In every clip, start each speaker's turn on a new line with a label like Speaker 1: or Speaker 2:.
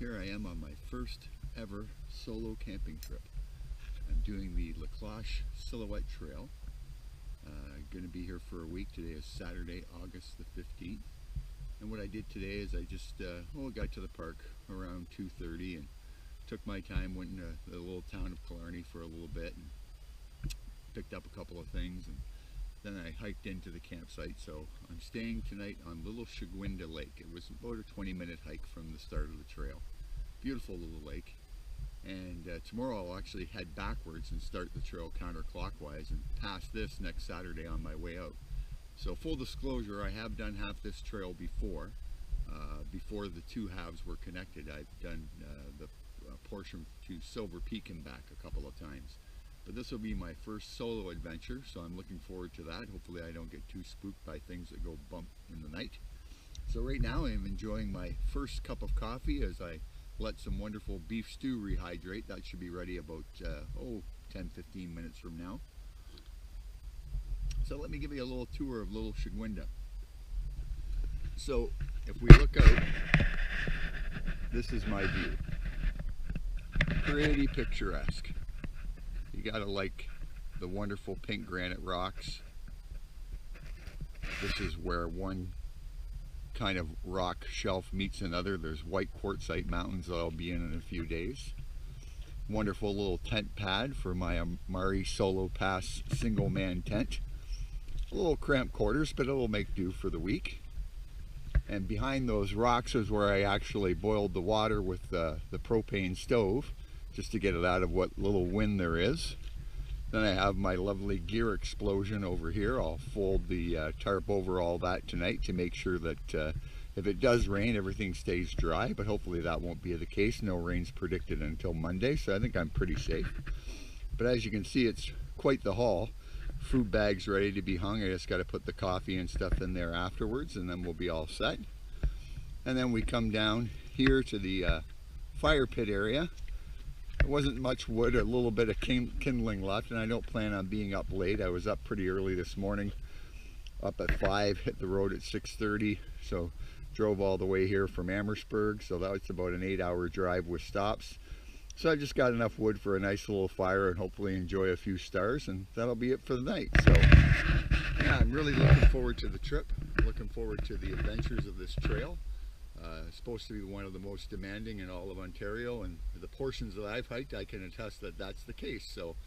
Speaker 1: Here I am on my first ever solo camping trip. I'm doing the Cloche Silhouette Trail. Going to be here for a week. Today is Saturday, August the 15th. And what I did today is I just got to the park around 2:30 and took my time, went into the little town of Killarney for a little bit and picked up a couple of things, and then I hiked into the campsite. So I'm staying tonight on Little Sheguindah Lake. It was about a 20-minute hike from the start of the trail. Beautiful little lake. And tomorrow I'll actually head backwards and start the trail counterclockwise and pass this next Saturday on my way out. So full disclosure, I have done half this trail before. Before the two halves were connected, I've done the portion to Silver Peak and back a couple of times. But this will be my first solo adventure, so I'm looking forward to that. Hopefully I don't get too spooked by things that go bump in the night. So right now I'm enjoying my first cup of coffee as I let some wonderful beef stew rehydrate. That should be ready about 10-15 minutes from now. So let me give you a little tour of Little Sheguindah. So if we look out, this is my view. Pretty picturesque. You gotta like the wonderful pink granite rocks. This is where one kind of rock shelf meets another. There's white quartzite mountains that I'll be in a few days. Wonderful little tent pad for my Amari Solo Pass single man tent. A little cramped quarters, but it'll make do for the week. And behind those rocks is where I actually boiled the water with the propane stove, just to get it out of what little wind there is. Then I have my lovely gear explosion over here. I'll fold the tarp over all that tonight to make sure that if it does rain, everything stays dry, but hopefully that won't be the case. No rain's predicted until Monday, so I think I'm pretty safe. But as you can see, it's quite the haul. Food bags ready to be hung. I just got to put the coffee and stuff in there afterwards, and then we'll be all set. And then we come down here to the fire pit area. There wasn't much wood, a little bit of kindling left, and I don't plan on being up late. I was up pretty early this morning, up at 5, hit the road at 6:30, so drove all the way here from Amherstburg, so that was about an 8-hour drive with stops. So I just got enough wood for a nice little fire and hopefully enjoy a few stars, and that'll be it for the night. So yeah, I'm really looking forward to the trip, looking forward to the adventures of this trail. It's supposed to be one of the most demanding in all of Ontario, and the portions that I've hiked, I can attest that that's the case. So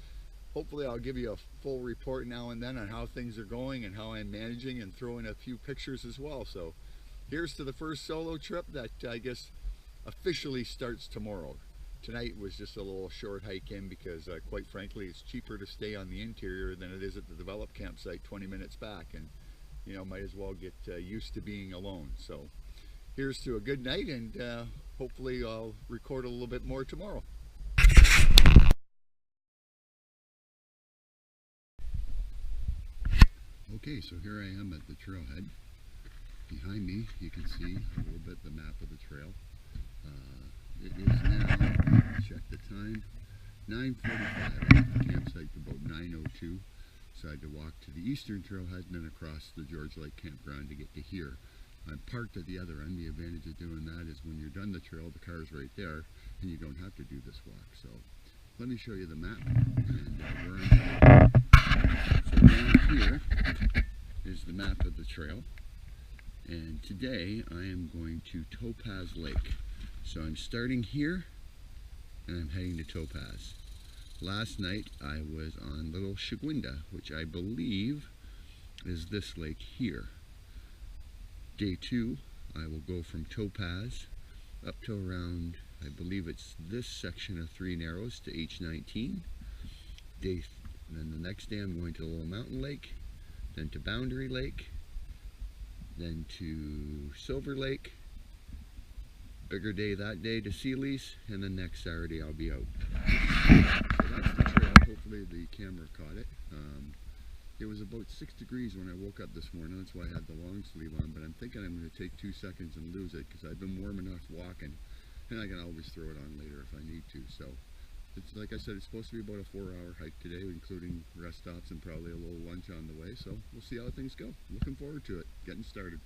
Speaker 1: hopefully I'll give you a full report now and then on how things are going and how I'm managing, and throw in a few pictures as well. So here's to the first solo trip that I guess officially starts tomorrow. Tonight was just a little short hike in because quite frankly it's cheaper to stay on the interior than it is at the developed campsite 20 minutes back, and you know, might as well get used to being alone. So here's to a good night, and hopefully I'll record a little bit more tomorrow. Okay, so here I am at the trailhead. Behind me you can see a little bit the map of the trail. It is now, check the time, 9:45. I left the campsite about 9:02. So I had to walk to the eastern trailhead and then across the George Lake campground to get to here. I'm parked at the other end. The advantage of doing that is when you're done the trail, the car's right there, and you don't have to do this walk. So let me show you the map and where I'm headed. So down here is the map of the trail, and today I am going to Topaz Lake. So I'm starting here and I'm heading to Topaz. Last night I was on Little Sheguindah, which I believe is this lake here. Day 2, I will go from Topaz up to around, I believe it's this section of Three Narrows, to H19. Then the next day I'm going to Little Mountain Lake, then to Boundary Lake, then to Silver Lake. Bigger day that day to Seeley's, and then next Saturday I'll be out. So that's the trail. Hopefully the camera caught it. It was about 6 degrees when I woke up this morning. That's why I had the long sleeve on, but I'm thinking I'm going to take 2 seconds and lose it because I've been warm enough walking, and I can always throw it on later if I need to. So it's, like I said, it's supposed to be about a 4-hour hike today, including rest stops and probably a little lunch on the way. So we'll see how things go. Looking forward to it. Getting started.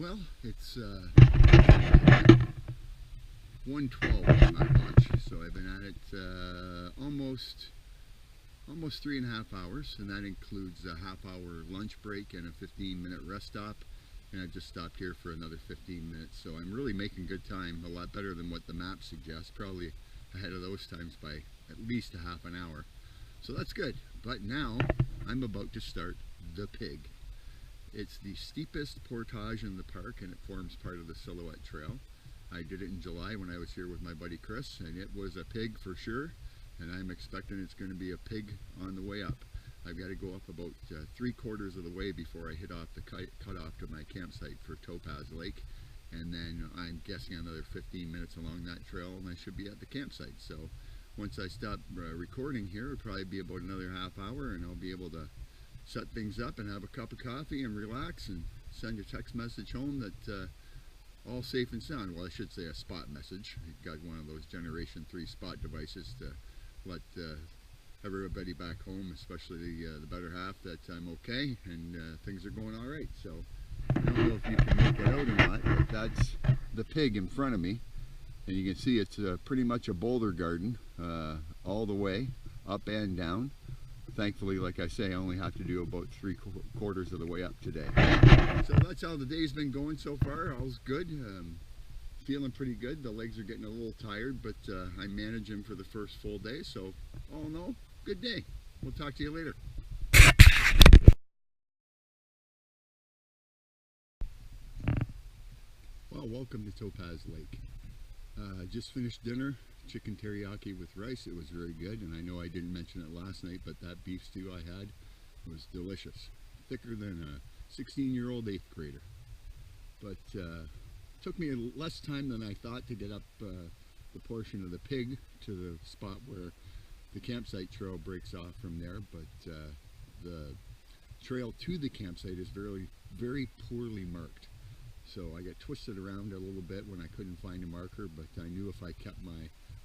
Speaker 1: Well, it's 1:12 on my watch, so I've been at it almost 3.5 hours, and that includes a half-hour lunch break and a 15-minute rest stop. And I've just stopped here for another 15 minutes, so I'm really making good time, a lot better than what the map suggests, probably ahead of those times by at least a half an hour. So that's good. But now I'm about to start the pig. It's the steepest portage in the park, and it forms part of the Silhouette Trail. I did it in July when I was here with my buddy Chris, and it was a pig for sure, and I'm expecting it's going to be a pig on the way up. I've got to go up about 3/4 of the way before I hit off the cutoff to my campsite for Topaz Lake, and then I'm guessing another 15 minutes along that trail and I should be at the campsite. So once I stop recording here, it'll probably be about another half hour, and I'll be able to set things up and have a cup of coffee and relax and send a text message home that all safe and sound. Well, I should say a spot message. I got one of those Generation 3 spot devices to let everybody back home, especially the better half, that I'm okay and things are going all right. So I don't know if you can make it out or not, but that's the pig in front of me, and you can see it's pretty much a boulder garden all the way up and down. Thankfully, like I say, I only have to do about 3/4 of the way up today. So that's how the day's been going so far. All's good. Feeling pretty good. The legs are getting a little tired, but I'm managing for the first full day. So all in all, good day. We'll talk to you later. Well, welcome to Topaz Lake. Just finished dinner, chicken teriyaki with rice. It was very good, and I know I didn't mention it last night, but that beef stew I had was delicious. Thicker than a 16-year-old 8th grader. But took me less time than I thought to get up the portion of the pig to the spot where the campsite trail breaks off from there, but the trail to the campsite is very poorly marked. So I got twisted around a little bit when I couldn't find a marker, but I knew if I kept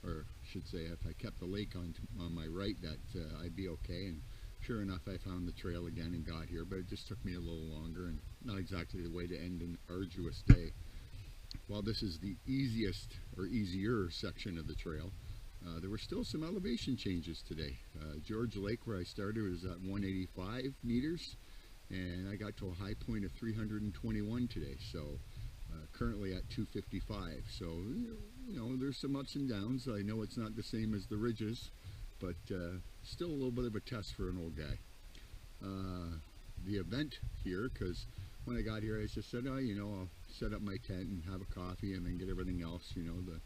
Speaker 1: if I kept the lake on my right, that I'd be okay. And sure enough, I found the trail again and got here, but it just took me a little longer, and not exactly the way to end an arduous day. While this is the easiest or easier section of the trail, there were still some elevation changes today. George Lake, where I started, was at 185 meters, and I got to a high point of 321 today. So currently at 255. So you know, there's some ups and downs. I know it's not the same as the ridges, but still a little bit of a test for an old guy. The event here, because when I got here, I just said, oh, you know, I'll set up my tent and have a coffee and then get everything else, you know, the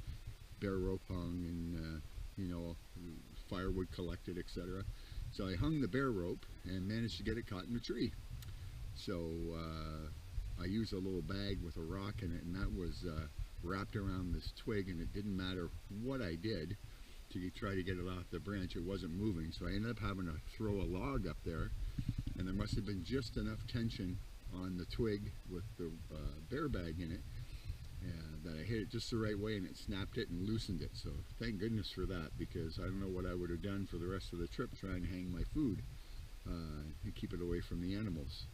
Speaker 1: bear rope hung and, you know, firewood collected, etc. So I hung the bear rope and managed to get it caught in a tree. So I used a little bag with a rock in it, and that was wrapped around this twig, and it didn't matter what I did to try to get it off the branch, it wasn't moving. So I ended up having to throw a log up there, and there must have been just enough tension on the twig with the bear bag in it that I hit it just the right way, and it snapped it and loosened it. So thank goodness for that, because I don't know what I would have done for the rest of the trip trying to hang my food and keep it away from the animals.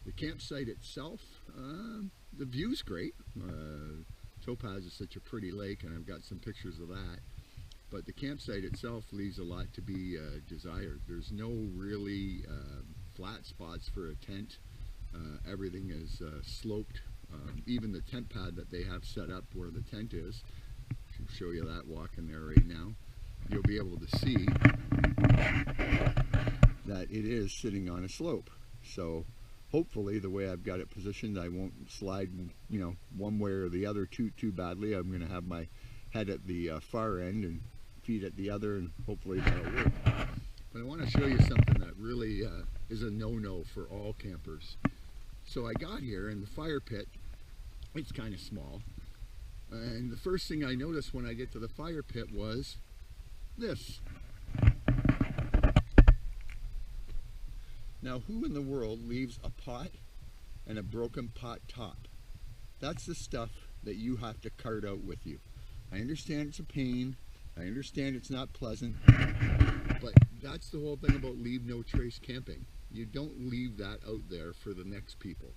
Speaker 1: The campsite itself, the view's great. Topaz is such a pretty lake, and I've got some pictures of that. But the campsite itself leaves a lot to be desired. There's no really flat spots for a tent. Everything is sloped. Even the tent pad that they have set up where the tent is, I'll show you that walking there right now. You'll be able to see that it is sitting on a slope. So hopefully, the way I've got it positioned, I won't slide, you know, one way or the other too badly. I'm going to have my head at the far end and feet at the other, and hopefully that'll work. But I want to show you something that really is a no-no for all campers. So I got here, and the fire pit, it's kind of small. And the first thing I noticed when I get to the fire pit was this. Now, who in the world leaves a pot and a broken pot top? That's the stuff that you have to cart out with you. I understand it's a pain. I understand it's not pleasant. But that's the whole thing about leave no trace camping. You don't leave that out there for the next people.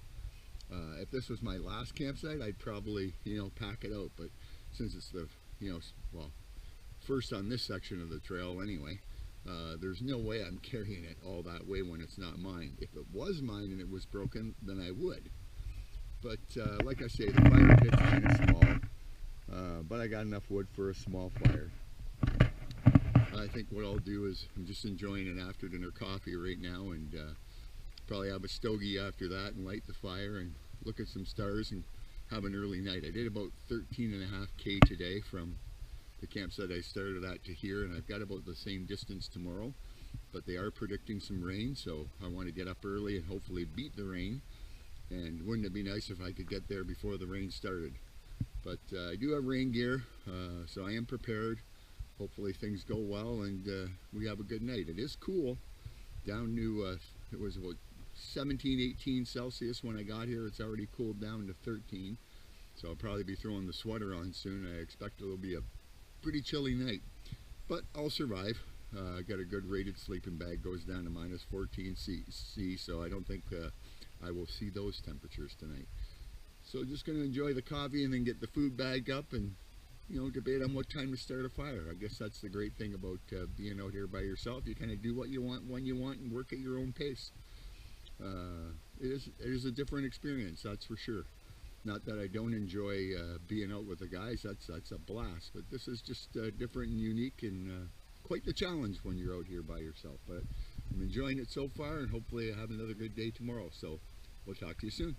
Speaker 1: If this was my last campsite, I'd probably, pack it out. But since it's the, well, first on this section of the trail anyway, there's no way I'm carrying it all that way when it's not mine. If it was mine and it was broken, then I would. But like I say, the fire pit's kind of small, but I got enough wood for a small fire. I think what I'll do is I'm just enjoying an after dinner coffee right now, and probably have a stogie after that and light the fire and look at some stars and have an early night. I did about 13.5K today from the campsite I started at to here, and I've got about the same distance tomorrow, but they are predicting some rain, so I want to get up early and hopefully beat the rain. And wouldn't it be nice if I could get there before the rain started? But I do have rain gear, so I am prepared. Hopefully things go well and we have a good night. It is cool down to, it was about 17, 18 Celsius when I got here. It's already cooled down to 13, so I'll probably be throwing the sweater on soon. I expect it'll be a pretty chilly night, but I'll survive. I got a good rated sleeping bag, goes down to minus 14 C, so I don't think I will see those temperatures tonight. So just going to enjoy the coffee and then get the food bag up and debate on what time to start a fire. I guess that's the great thing about being out here by yourself. You kind of do what you want when you want and work at your own pace. It is a different experience, that's for sure. Not that I don't enjoy being out with the guys, that's a blast, but this is just different and unique and quite the challenge when you're out here by yourself. But I'm enjoying it so far, and hopefully I have another good day tomorrow. So we'll talk to you soon.